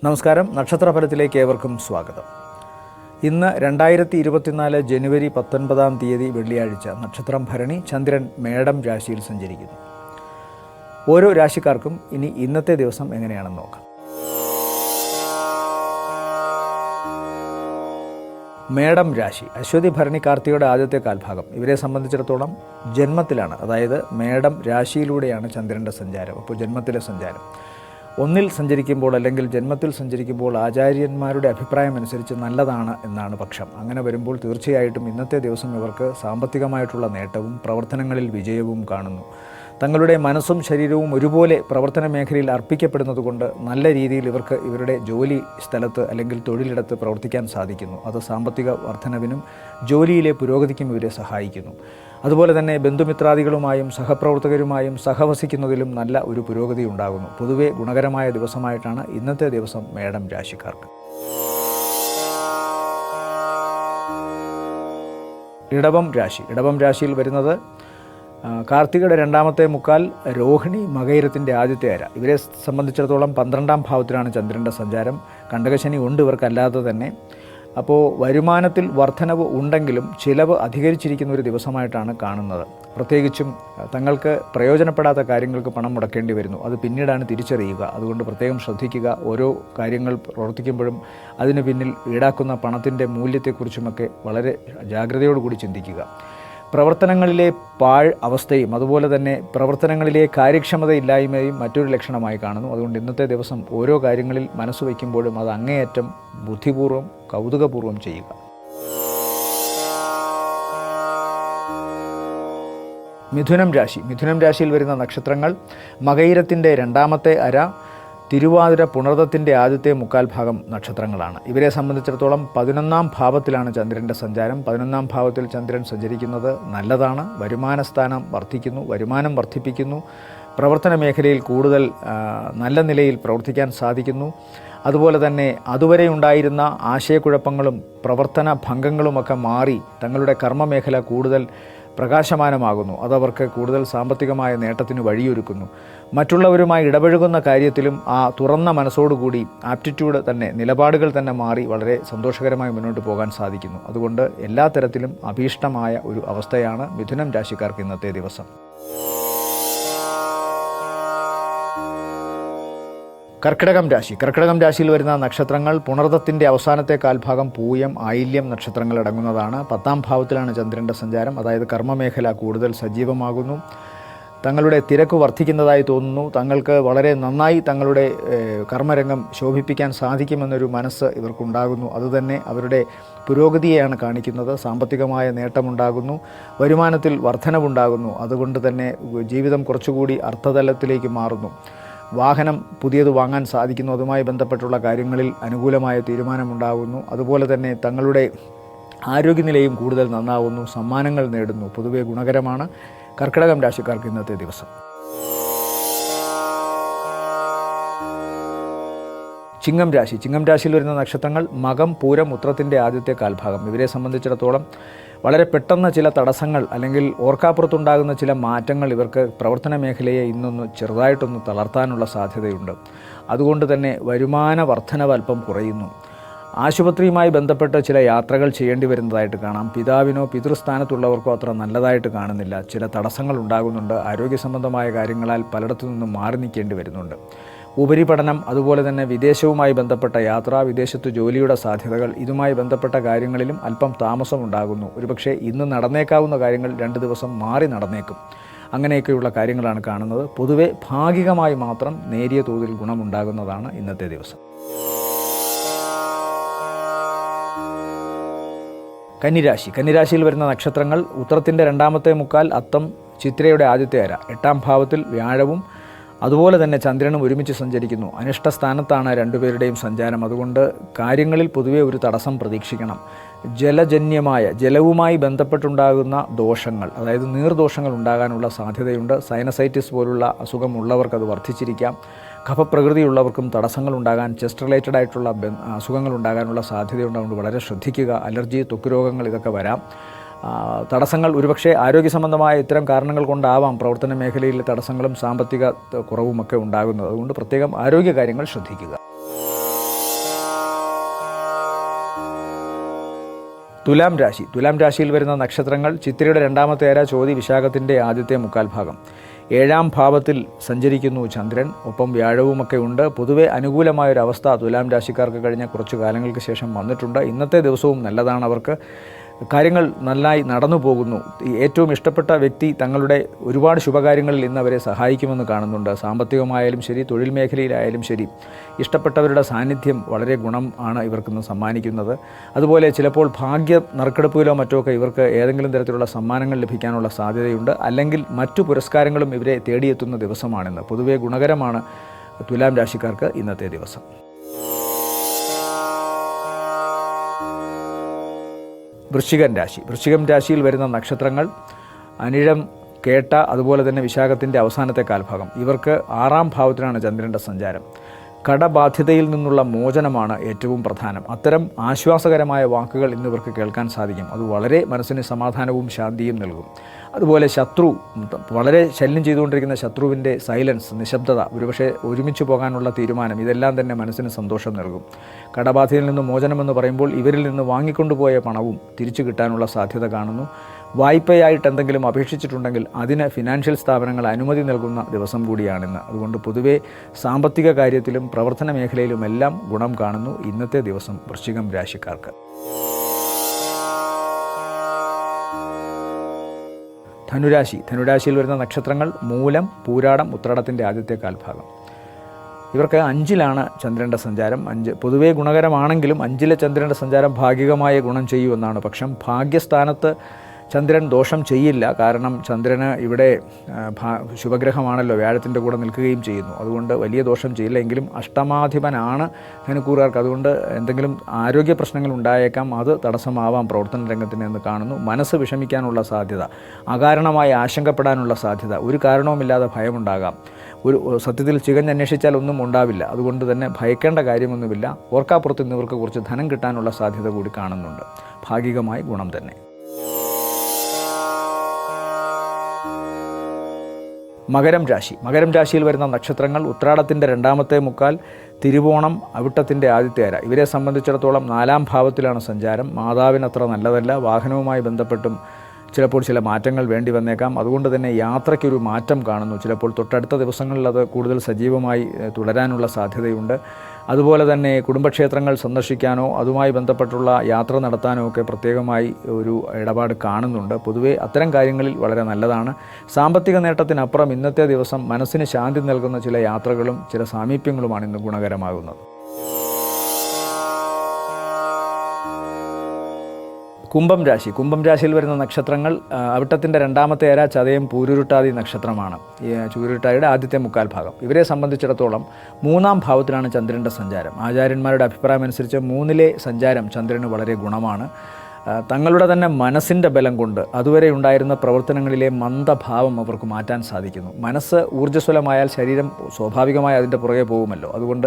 നമസ്കാരം. നക്ഷത്രഫലത്തിലേക്ക് ഏവർക്കും സ്വാഗതം. ഇന്ന് 2024 ജനുവരി 19 വെള്ളിയാഴ്ച. നക്ഷത്രം ഭരണി. ചന്ദ്രൻ മേടം രാശിയിൽ സഞ്ചരിക്കുന്നു. ഓരോ രാശിക്കാർക്കും ഇനി ഇന്നത്തെ ദിവസം എങ്ങനെയാണെന്ന് നോക്കാം. മേടം രാശി. അശ്വതി ഭരണി കാർത്തികയുടെ ആദ്യത്തെ കാൽഭാഗം. ഇവരെ സംബന്ധിച്ചിടത്തോളം ജന്മത്തിലാണ്, അതായത് മേടം രാശിയിലൂടെയാണ് ചന്ദ്രൻ്റെ സഞ്ചാരം. അപ്പോൾ ജന്മത്തിലെ സഞ്ചാരം ഒന്നിൽ സഞ്ചരിക്കുമ്പോൾ അല്ലെങ്കിൽ ജന്മത്തിൽ സഞ്ചരിക്കുമ്പോൾ ആചാര്യന്മാരുടെ അഭിപ്രായം അനുസരിച്ച് നല്ലതാണ് എന്നാണ് പക്ഷം. അങ്ങനെ വരുമ്പോൾ തീർച്ചയായിട്ടും ഇന്നത്തെ ദിവസം ഇവർക്ക് സാമ്പത്തികമായിട്ടുള്ള നേട്ടവും പ്രവർത്തനങ്ങളിൽ വിജയവും കാണുന്നു. തങ്ങളുടെ മനസ്സും ശരീരവും ഒരുപോലെ പ്രവർത്തന മേഖലയിൽ അർപ്പിക്കപ്പെടുന്നതുകൊണ്ട് നല്ല രീതിയിൽ ഇവർക്ക് ഇവരുടെ ജോലി സ്ഥലത്ത് അല്ലെങ്കിൽ തൊഴിലിടത്ത് പ്രവർത്തിക്കാൻ സാധിക്കുന്നു. അത് സാമ്പത്തിക വർധനവിനും ജോലിയിലെ പുരോഗതിക്കും ഇവരെ സഹായിക്കുന്നു. അതുപോലെ തന്നെ ബന്ധുമിത്രാദികളുമായും സഹപ്രവർത്തകരുമായും സഹവസിക്കുന്നതിലും നല്ല ഒരു പുരോഗതി ഉണ്ടാകുന്നു. പൊതുവെ ഗുണകരമായ ദിവസമായിട്ടാണ് ഇന്നത്തെ ദിവസം മേടം രാശിക്കാർക്ക്. ഇടവം രാശി. ഇടവം രാശിയിൽ വരുന്നത് കാർത്തികയുടെ രണ്ടാമത്തെ മുക്കാൽ, രോഹിണി മകയിരത്തിൻ്റെ ആദ്യത്തെ അര. ഇവരെ സംബന്ധിച്ചിടത്തോളം 12ാം ഭാവത്തിലാണ് ചന്ദ്രൻ്റെ സഞ്ചാരം. കണ്ടകശനി ഉണ്ട് ഇവർക്കല്ലാതെ തന്നെ. അപ്പോൾ വരുമാനത്തിൽ വർധനവ് ഉണ്ടെങ്കിലും ചിലവ് അധികരിച്ചിരിക്കുന്ന ഒരു ദിവസമായിട്ടാണ് കാണുന്നത്. പ്രത്യേകിച്ചും തങ്ങൾക്ക് പ്രയോജനപ്പെടാത്ത കാര്യങ്ങൾക്ക് പണം മുടക്കേണ്ടി വരുന്നു. അത് പിന്നീടാണ് തിരിച്ചറിയുക. അതുകൊണ്ട് പ്രത്യേകം ശ്രദ്ധിക്കുക. ഓരോ കാര്യങ്ങൾ പ്രവർത്തിക്കുമ്പോഴും അതിന് പിന്നിൽ ഈടാക്കുന്ന പണത്തിൻ്റെ മൂല്യത്തെക്കുറിച്ചുമൊക്കെ വളരെ ജാഗ്രതയോടുകൂടി ചിന്തിക്കുക. പ്രവർത്തനങ്ങളിലെ പാഴ് അവസ്ഥയും അതുപോലെ തന്നെ പ്രവർത്തനങ്ങളിലെ കാര്യക്ഷമതയില്ലായ്മയും മറ്റൊരു ലക്ഷണമായി കാണുന്നു. അതുകൊണ്ട് ഇന്നത്തെ ദിവസം ഓരോ കാര്യങ്ങളിൽ മനസ്സ് വയ്ക്കുമ്പോഴും അത് അങ്ങേയറ്റം ബുദ്ധിപൂർവ്വം കൗതുകപൂർവ്വം ചെയ്യുക. മിഥുനം രാശി. മിഥുനം രാശിയിൽ വരുന്ന നക്ഷത്രങ്ങൾ മകയിരത്തിൻ്റെ രണ്ടാമത്തെ അര, തിരുവാതിര പുണർദത്തിൻ്റെ ആദ്യത്തെ മുക്കാൽ ഭാഗം നക്ഷത്രങ്ങളാണ്. ഇവരെ സംബന്ധിച്ചിടത്തോളം 11ാം ഭാവത്തിലാണ് ചന്ദ്രൻ്റെ സഞ്ചാരം. 11ാം ഭാവത്തിൽ ചന്ദ്രൻ സഞ്ചരിക്കുന്നത് നല്ലതാണ്. വരുമാന സ്ഥാനം വർദ്ധിക്കുന്നു, വരുമാനം വർദ്ധിപ്പിക്കുന്നു. പ്രവർത്തന മേഖലയിൽ കൂടുതൽ നല്ല നിലയിൽ പ്രവർത്തിക്കാൻ സാധിക്കുന്നു. അതുപോലെ തന്നെ അതുവരെ ഉണ്ടായിരുന്ന ആശയക്കുഴപ്പങ്ങളും പ്രവർത്തന ഭംഗങ്ങളുമൊക്കെ മാറി തങ്ങളുടെ കർമ്മമേഖല കൂടുതൽ പ്രകാശമാനമാകുന്നു. അതവർക്ക് കൂടുതൽ സാമ്പത്തികമായ നേട്ടത്തിന് വഴിയൊരുക്കുന്നു. മറ്റുള്ളവരുമായി ഇടപഴകുന്ന കാര്യത്തിലും ആ തുറന്ന മനസ്സോടുകൂടി ആപ്റ്റിറ്റ്യൂഡ് തന്നെ, നിലപാടുകൾ തന്നെ മാറി വളരെ സന്തോഷകരമായി മുന്നോട്ട് പോകാൻ സാധിക്കുന്നു. അതുകൊണ്ട് എല്ലാ തരത്തിലും അഭീഷ്ടമായ ഒരു അവസ്ഥയാണ് മിഥുനം രാശിക്കാർക്ക് ഇന്നത്തെ ദിവസം. കർക്കിടകം രാശി. കർക്കിടകം രാശിയിൽ വരുന്ന നക്ഷത്രങ്ങൾ പുണർദത്തിൻ്റെ അവസാനത്തെ കാൽഭാഗം, പൂയം, ആയില്യം നക്ഷത്രങ്ങൾ അടങ്ങുന്നതാണ്. 10ാം ഭാവത്തിലാണ് ചന്ദ്രൻ്റെ സഞ്ചാരം. അതായത് കർമ്മമേഖല കൂടുതൽ സജീവമാകുന്നു. തങ്ങളുടെ തിരക്ക് വർദ്ധിക്കുന്നതായി തോന്നുന്നു. തങ്ങൾക്ക് വളരെ നന്നായി തങ്ങളുടെ കർമ്മരംഗം ശോഭിപ്പിക്കാൻ സാധിക്കുമെന്നൊരു മനസ്സ് ഇവർക്കുണ്ടാകുന്നു. അതുതന്നെ അവരുടെ പുരോഗതിയെയാണ് കാണിക്കുന്നത്. സാമ്പത്തികമായ നേട്ടമുണ്ടാകുന്നു, വരുമാനത്തിൽ വർധനവുണ്ടാകുന്നു. അതുകൊണ്ട് തന്നെ ജീവിതം കുറച്ചുകൂടി അർത്ഥതലത്തിലേക്ക് മാറുന്നു. വാഹനം പുതിയത് വാങ്ങാൻ സാധിക്കുന്നു. അതുമായി ബന്ധപ്പെട്ടുള്ള കാര്യങ്ങളിൽ അനുകൂലമായ തീരുമാനമുണ്ടാകുന്നു. അതുപോലെ തന്നെ തങ്ങളുടെ ആരോഗ്യനിലയും കൂടുതൽ നന്നാവുന്നു. സമ്മാനങ്ങൾ നേടുന്നു. പൊതുവെ ഗുണകരമാണ് കർക്കിടകം രാശിക്കാർക്ക് ഇന്നത്തെ ദിവസം. ചിങ്ങം രാശി. ചിങ്ങം രാശിയിൽ വരുന്ന നക്ഷത്രങ്ങൾ മകം, പൂരം, ഉത്രത്തിൻ്റെ ആദ്യത്തെ കാൽഭാഗം. ഇവരെ സംബന്ധിച്ചിടത്തോളം വളരെ പെട്ടെന്ന് ചില തടസ്സങ്ങൾ അല്ലെങ്കിൽ ഓർക്കാപ്പുറത്തുണ്ടാകുന്ന ചില മാറ്റങ്ങൾ ഇവർക്ക് പ്രവർത്തന മേഖലയെ ഇന്നൊന്ന് ചെറുതായിട്ടൊന്ന് തളർത്താനുള്ള സാധ്യതയുണ്ട്. അതുകൊണ്ട് തന്നെ വരുമാന വർധനവ് അല്പം കുറയുന്നു. ആശുപത്രിയുമായി ബന്ധപ്പെട്ട് ചില യാത്രകൾ ചെയ്യേണ്ടി വരുന്നതായിട്ട് കാണാം. പിതാവിനോ പിതൃസ്ഥാനത്തുള്ളവർക്കോ അത്ര നല്ലതായിട്ട് കാണുന്നില്ല. ചില തടസ്സങ്ങൾ ഉണ്ടാകുന്നുണ്ട്. ആരോഗ്യ സംബന്ധമായ കാര്യങ്ങളാൽ പലയിടത്തു നിന്നും മാറി നിൽക്കേണ്ടി വരുന്നുണ്ട്. ഉപരിപഠനം, അതുപോലെ തന്നെ വിദേശവുമായി ബന്ധപ്പെട്ട യാത്ര, വിദേശത്ത് ജോലിയുടെ സാധ്യതകൾ, ഇതുമായി ബന്ധപ്പെട്ട കാര്യങ്ങളിലും അല്പം താമസമുണ്ടാകുന്നു. ഒരുപക്ഷെ ഇന്ന് നടന്നേക്കാവുന്ന കാര്യങ്ങൾ 2 ദിവസം മാറി നടന്നേക്കും. അങ്ങനെയൊക്കെയുള്ള കാര്യങ്ങളാണ് കാണുന്നത്. പൊതുവെ ഭാഗികമായി മാത്രം നേരിയ തോതിൽ ഗുണമുണ്ടാകുന്നതാണ് ഇന്നത്തെ ദിവസം. കന്നിരാശി. കന്നിരാശിയിൽ വരുന്ന നക്ഷത്രങ്ങൾ ഉത്രത്തിൻ്റെ രണ്ടാമത്തെ മുക്കാൽ, അത്തം, ചിത്രയുടെ ആദ്യത്തെ അര. 8ാം ഭാവത്തിൽ വ്യാഴവും അതുപോലെ തന്നെ ചന്ദ്രനും ഒരുമിച്ച് സഞ്ചരിക്കുന്നു. അനിഷ്ടസ്ഥാനത്താണ് രണ്ടുപേരുടെയും സഞ്ചാരം. അതുകൊണ്ട് കാര്യങ്ങളിൽ പൊതുവെ ഒരു തടസ്സം പ്രതീക്ഷിക്കണം. ജലജന്യമായ ജലവുമായി ബന്ധപ്പെട്ടുണ്ടാകുന്ന ദോഷങ്ങൾ, അതായത് നീർദോഷങ്ങൾ ഉണ്ടാകാനുള്ള സാധ്യതയുണ്ട്. സൈനസൈറ്റിസ് പോലുള്ള അസുഖമുള്ളവർക്ക് അത് വർദ്ധിച്ചിരിക്കാം. കഫപ്രകൃതിയുള്ളവർക്കും തടസ്സങ്ങൾ ഉണ്ടാകാൻ, ചെസ്റ്റ് റിലേറ്റഡ് ആയിട്ടുള്ള അസുഖങ്ങൾ ഉണ്ടാകാനുള്ള സാധ്യതയുണ്ട്. അതുകൊണ്ട് വളരെ ശ്രദ്ധിക്കുക. അലർജി, ത്വക്ക് രോഗങ്ങൾ ഇതൊക്കെ വരാം. തടസ്സങ്ങൾ ഒരുപക്ഷെ ആരോഗ്യ സംബന്ധമായ ഇത്തരം കാരണങ്ങൾ കൊണ്ടാവാം പ്രവർത്തന മേഖലയിലെ തടസ്സങ്ങളും സാമ്പത്തിക കുറവുമൊക്കെ ഉണ്ടാകുന്നത്. അതുകൊണ്ട് പ്രത്യേകം ആരോഗ്യ കാര്യങ്ങൾ ശ്രദ്ധിക്കുക. തുലാം രാശി. തുലാം രാശിയിൽ വരുന്ന നക്ഷത്രങ്ങൾ ചിത്തിരയുടെ രണ്ടാമത്തെ അര, ചോതി, വിശാഖത്തിൻ്റെ ആദ്യത്തെ മുക്കാൽ ഭാഗം. 7ാം ഭാവത്തിൽ സഞ്ചരിക്കുന്നു ചന്ദ്രൻ, ഒപ്പം വ്യാഴവുമൊക്കെ ഉണ്ട്. പൊതുവെ അനുകൂലമായൊരവസ്ഥ തുലാം രാശിക്കാർക്ക് കഴിഞ്ഞ കുറച്ചു കാലങ്ങൾക്ക് ശേഷം വന്നിട്ടുണ്ട്. ഇന്നത്തെ ദിവസവും നല്ലതാണ്. അവർക്ക് കാര്യങ്ങൾ നന്നായി നടന്നു പോകുന്നു. ഏറ്റവും ഇഷ്ടപ്പെട്ട വ്യക്തി തങ്ങളുടെ ഒരുപാട് ശുഭകാര്യങ്ങളിൽ ഇന്ന് അവരെ സഹായിക്കുമെന്ന് കാണുന്നുണ്ട്. സാമ്പത്തികമായാലും ശരി, തൊഴിൽ മേഖലയിലായാലും ശരി, ഇഷ്ടപ്പെട്ടവരുടെ സാന്നിധ്യം വളരെ ഗുണം ആണ് ഇവർക്കിന്ന് സമ്മാനിക്കുന്നത്. അതുപോലെ ചിലപ്പോൾ ഭാഗ്യ നറുക്കെടുപ്പിലോ മറ്റോ ഒക്കെ ഇവർക്ക് ഏതെങ്കിലും തരത്തിലുള്ള സമ്മാനങ്ങൾ ലഭിക്കാനുള്ള സാധ്യതയുണ്ട്. അല്ലെങ്കിൽ മറ്റു പുരസ്കാരങ്ങളും ഇവരെ തേടിയെത്തുന്ന ദിവസമാണിന്ന്. പൊതുവെ ഗുണകരമാണ് തുലാം രാശിക്കാർക്ക് ഇന്നത്തെ ദിവസം. വൃശ്ചികം രാശി. വൃശ്ചികം രാശിയിൽ വരുന്ന നക്ഷത്രങ്ങൾ അനിഴം, കേട്ട, അതുപോലെ തന്നെ വിശാഖത്തിൻ്റെ അവസാനത്തെ കാൽഭാഗം. ഇവർക്ക് 6ാം ഭാവത്തിലാണ് ചന്ദ്രൻ്റെ സഞ്ചാരം. കടബാധ്യതയിൽ നിന്നുള്ള മോചനമാണ് ഏറ്റവും പ്രധാനം. അത്തരം ആശ്വാസകരമായ വാക്കുകൾ ഇന്നിവർക്ക് കേൾക്കാൻ സാധിക്കും. അത് വളരെ മനസ്സിന് സമാധാനവും ശാന്തിയും നൽകും. അതുപോലെ ശത്രു, വളരെ ശല്യം ചെയ്തുകൊണ്ടിരിക്കുന്ന ശത്രുവിൻ്റെ സൈലൻസ്, നിശബ്ദത, ഒരുപക്ഷെ ഒരുമിച്ച് പോകാനുള്ള തീരുമാനം, ഇതെല്ലാം തന്നെ മനസ്സിന് സന്തോഷം നൽകും. കടബാധ്യതയിൽ നിന്ന് മോചനമെന്ന് പറയുമ്പോൾ ഇവരിൽ നിന്ന് വാങ്ങിക്കൊണ്ടുപോയ പണവും തിരിച്ചു കിട്ടാനുള്ള സാധ്യത കാണുന്നു. വായ്പയായിട്ട് എന്തെങ്കിലും അപേക്ഷിച്ചിട്ടുണ്ടെങ്കിൽ അതിന് ഫിനാൻഷ്യൽ സ്ഥാപനങ്ങൾ അനുമതി നൽകുന്ന ദിവസം കൂടിയാണിന്ന്. അതുകൊണ്ട് പൊതുവെ സാമ്പത്തിക കാര്യത്തിലും പ്രവർത്തന മേഖലയിലുമെല്ലാം ഗുണം കാണുന്നു ഇന്നത്തെ ദിവസം വൃശ്ചികം രാശിക്കാർക്ക്. ധനുരാശി. ധനുരാശിയിൽ വരുന്ന നക്ഷത്രങ്ങൾ മൂലം, പൂരാടം, ഉത്രാടത്തിൻ്റെ ആദ്യത്തെ കാൽഭാഗം. ഇവർക്ക് 5ലാണ് ചന്ദ്രൻ്റെ സഞ്ചാരം. 5 പൊതുവേ ഗുണകരമാണെങ്കിലും 5ലെ ചന്ദ്രൻ്റെ സഞ്ചാരം ഭാഗികമായ ഗുണം ചെയ്യുമെന്നാണ് പക്ഷം. ഭാഗ്യസ്ഥാനത്ത് ചന്ദ്രൻ ദോഷം ചെയ്യില്ല. കാരണം ചന്ദ്രന് ഇവിടെ ശുഭഗ്രഹമാണല്ലോ, വ്യാഴത്തിൻ്റെ കൂടെ നിൽക്കുകയും ചെയ്യുന്നു. അതുകൊണ്ട് വലിയ ദോഷം ചെയ്യില്ല. എങ്കിലും അഷ്ടമാധിപനാണ് ധനുക്കൂറുകാർക്ക്. അതുകൊണ്ട് എന്തെങ്കിലും ആരോഗ്യ പ്രശ്നങ്ങൾ ഉണ്ടായേക്കാം. അത് തടസ്സമാവാം പ്രവർത്തന രംഗത്തിന് എന്ന് കാണുന്നു. മനസ്സ് വിഷമിക്കാനുള്ള സാധ്യത, അകാരണമായി ആശങ്കപ്പെടാനുള്ള സാധ്യത, ഒരു കാരണവുമില്ലാതെ ഭയമുണ്ടാകാം. സത്യത്തിൽ ചികഞ്ഞന്വേഷിച്ചാൽ ഒന്നും ഉണ്ടാവില്ല. അതുകൊണ്ട് തന്നെ ഭയക്കേണ്ട കാര്യമൊന്നുമില്ല. ഓർക്കാപ്പുറത്ത് ഇന്നിവർക്ക് കുറച്ച് ധനം കിട്ടാനുള്ള സാധ്യത കൂടി കാണുന്നുണ്ട്. ഭാഗികമായി ഗുണം തന്നെ. മകരം രാശി. മകരം രാശിയിൽ വരുന്ന നക്ഷത്രങ്ങൾ ഉത്രാടത്തിൻ്റെ 2ാമത്തെ മുക്കാൽ, തിരുവോണം, അവിട്ടത്തിൻ്റെ ആദ്യത്തെ അര. ഇവരെ സംബന്ധിച്ചിടത്തോളം 4ാം ഭാവത്തിലാണ് സഞ്ചാരം. മാതാവിനത്ര നല്ലതല്ല. വാഹനവുമായി ബന്ധപ്പെട്ടും ചിലപ്പോൾ ചില മാറ്റങ്ങൾ വേണ്ടി വന്നേക്കാം. അതുകൊണ്ട് തന്നെ യാത്രയ്ക്കൊരു മാറ്റം കാണുന്നു. ചിലപ്പോൾ തൊട്ടടുത്ത ദിവസങ്ങളിൽ അത് കൂടുതൽ സജീവമായി തുടരാനുള്ള സാധ്യതയുണ്ട്. അതുപോലെ തന്നെ കുടുംബക്ഷേത്രങ്ങൾ സന്ദർശിക്കാനോ അതുമായി ബന്ധപ്പെട്ടുള്ള യാത്ര നടത്താനോ ഒക്കെ പ്രത്യേകമായി ഒരു ഇടപാട് കാണുന്നുണ്ട്. പൊതുവേ അത്തരം കാര്യങ്ങളിൽ വളരെ നല്ലതാണ്. സാമ്പത്തിക നേട്ടത്തിനപ്പുറം ഇന്നത്തെ ദിവസം മനസ്സിന് ശാന്തി നൽകുന്ന ചില യാത്രകളും ചില സാമീപ്യങ്ങളുമാണ് ഇന്ന് ഗുണകരമാകുന്നത്. കുംഭം രാശി. കുംഭം രാശിയിൽ വരുന്ന നക്ഷത്രങ്ങൾ അവിട്ടത്തിൻ്റെ 2ാമത്തെ അര, ചതയം, പൂരുരുട്ടാതി നക്ഷത്രമാണ്. ചൂരുരുട്ടാതിയുടെ ആദ്യത്തെ മുക്കാൽ ഭാഗം. ഇവരെ സംബന്ധിച്ചിടത്തോളം 3ാം ഭാവത്തിലാണ് ചന്ദ്രൻ്റെ സഞ്ചാരം. ആചാര്യന്മാരുടെ അഭിപ്രായം അനുസരിച്ച് 3ലെ സഞ്ചാരം ചന്ദ്രന് വളരെ ഗുണമാണ്. തങ്ങളുടെ തന്നെ മനസ്സിൻ്റെ ബലം കൊണ്ട് അതുവരെ ഉണ്ടായിരുന്ന പ്രവർത്തനങ്ങളിലെ മന്ദഭാവം അവർക്ക് മാറ്റാൻ സാധിക്കുന്നു. മനസ്സ് ഊർജ്ജസ്വലമായാൽ ശരീരം സ്വാഭാവികമായി അതിൻ്റെ പുറകെ പോകുമല്ലോ. അതുകൊണ്ട്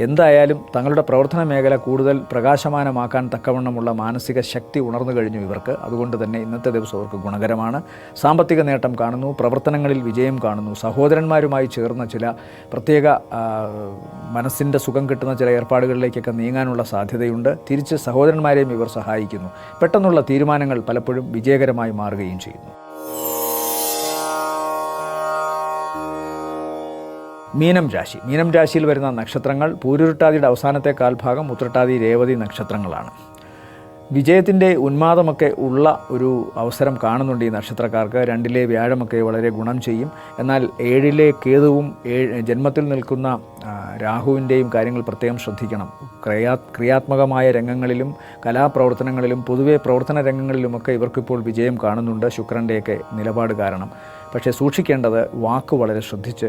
എന്തായാലും തങ്ങളുടെ പ്രവർത്തന മേഖല കൂടുതൽ പ്രകാശമാനമാക്കാൻ തക്കവണ്ണമുള്ള മാനസിക ശക്തി ഉണർന്നു കഴിഞ്ഞു ഇവർക്ക്. അതുകൊണ്ട് തന്നെ ഇന്നത്തെ ദിവസം അവർക്ക് ഗുണകരമാണ്. സാമ്പത്തിക നേട്ടം കാണുന്നു, പ്രവർത്തനങ്ങളിൽ വിജയം കാണുന്നു. സഹോദരന്മാരുമായി ചേർന്ന ചില പ്രത്യേക മനസ്സിൻ്റെ സുഖം കിട്ടുന്ന ചില ഏർപ്പാടുകളിലേക്കൊക്കെ നീങ്ങാനുള്ള സാധ്യതയുണ്ട്. തിരിച്ച് സഹോദരന്മാരെയും ഇവർ സഹായിക്കുന്നു. പെട്ടെന്നുള്ള തീരുമാനങ്ങൾ പലപ്പോഴും വിജയകരമായി മാറുകയും ചെയ്യുന്നു. മീനം രാശി. മീനം രാശിയിൽ വരുന്ന നക്ഷത്രങ്ങൾ പൂരുരുട്ടാതിയുടെ അവസാനത്തെ കാൽഭാഗം, ഉത്രട്ടാതി, രേവതി നക്ഷത്രങ്ങളാണ്. വിജയത്തിൻ്റെ ഉന്മാദമൊക്കെ ഉള്ള ഒരു അവസരം കാണുന്നുണ്ട് ഈ നക്ഷത്രക്കാർക്ക്. 2ലെ വ്യാഴമൊക്കെ വളരെ ഗുണം ചെയ്യും. എന്നാൽ 7ലെ കേതുവും ജന്മത്തിൽ നിൽക്കുന്ന രാഹുവിൻ്റെയും കാര്യങ്ങൾ പ്രത്യേകം ശ്രദ്ധിക്കണം. ക്രിയാത്മകമായ രംഗങ്ങളിലും കലാപ്രവർത്തനങ്ങളിലും പൊതുവെ പ്രവർത്തന രംഗങ്ങളിലുമൊക്കെ ഇവർക്കിപ്പോൾ വിജയം കാണുന്നുണ്ട് ശുക്രൻ്റെയൊക്കെ നിലപാട് കാരണം. പക്ഷേ സൂക്ഷിക്കേണ്ടത് വാക്ക് വളരെ ശ്രദ്ധിച്ച്,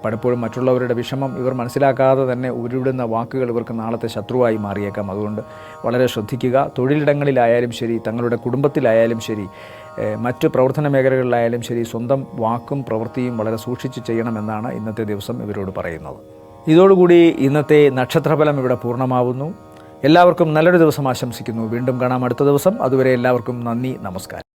പലപ്പോഴും മറ്റുള്ളവരുടെ വിഷമം ഇവർ മനസ്സിലാക്കാതെ തന്നെ ഉരുവിടുന്ന വാക്കുകൾ ഇവർക്ക് നാളത്തെ ശത്രുവായി മാറിയേക്കാം. അതുകൊണ്ട് വളരെ ശ്രദ്ധിക്കുക. തൊഴിലിടങ്ങളിലായാലും ശരി, തങ്ങളുടെ കുടുംബത്തിലായാലും ശരി, മറ്റ് പ്രവർത്തന മേഖലകളിലായാലും ശരി, സ്വന്തം വാക്കും പ്രവൃത്തിയും വളരെ സൂക്ഷിച്ച് ചെയ്യണമെന്നാണ് ഇന്നത്തെ ദിവസം ഇവരോട് പറയുന്നത്. ഇതോടുകൂടി ഇന്നത്തെ നക്ഷത്രഫലം ഇവിടെ പൂർണ്ണമാവുന്നു. എല്ലാവർക്കും നല്ലൊരു ദിവസം ആശംസിക്കുന്നു. വീണ്ടും കാണാം അടുത്ത ദിവസം. അതുവരെ എല്ലാവർക്കും നന്ദി, നമസ്കാരം.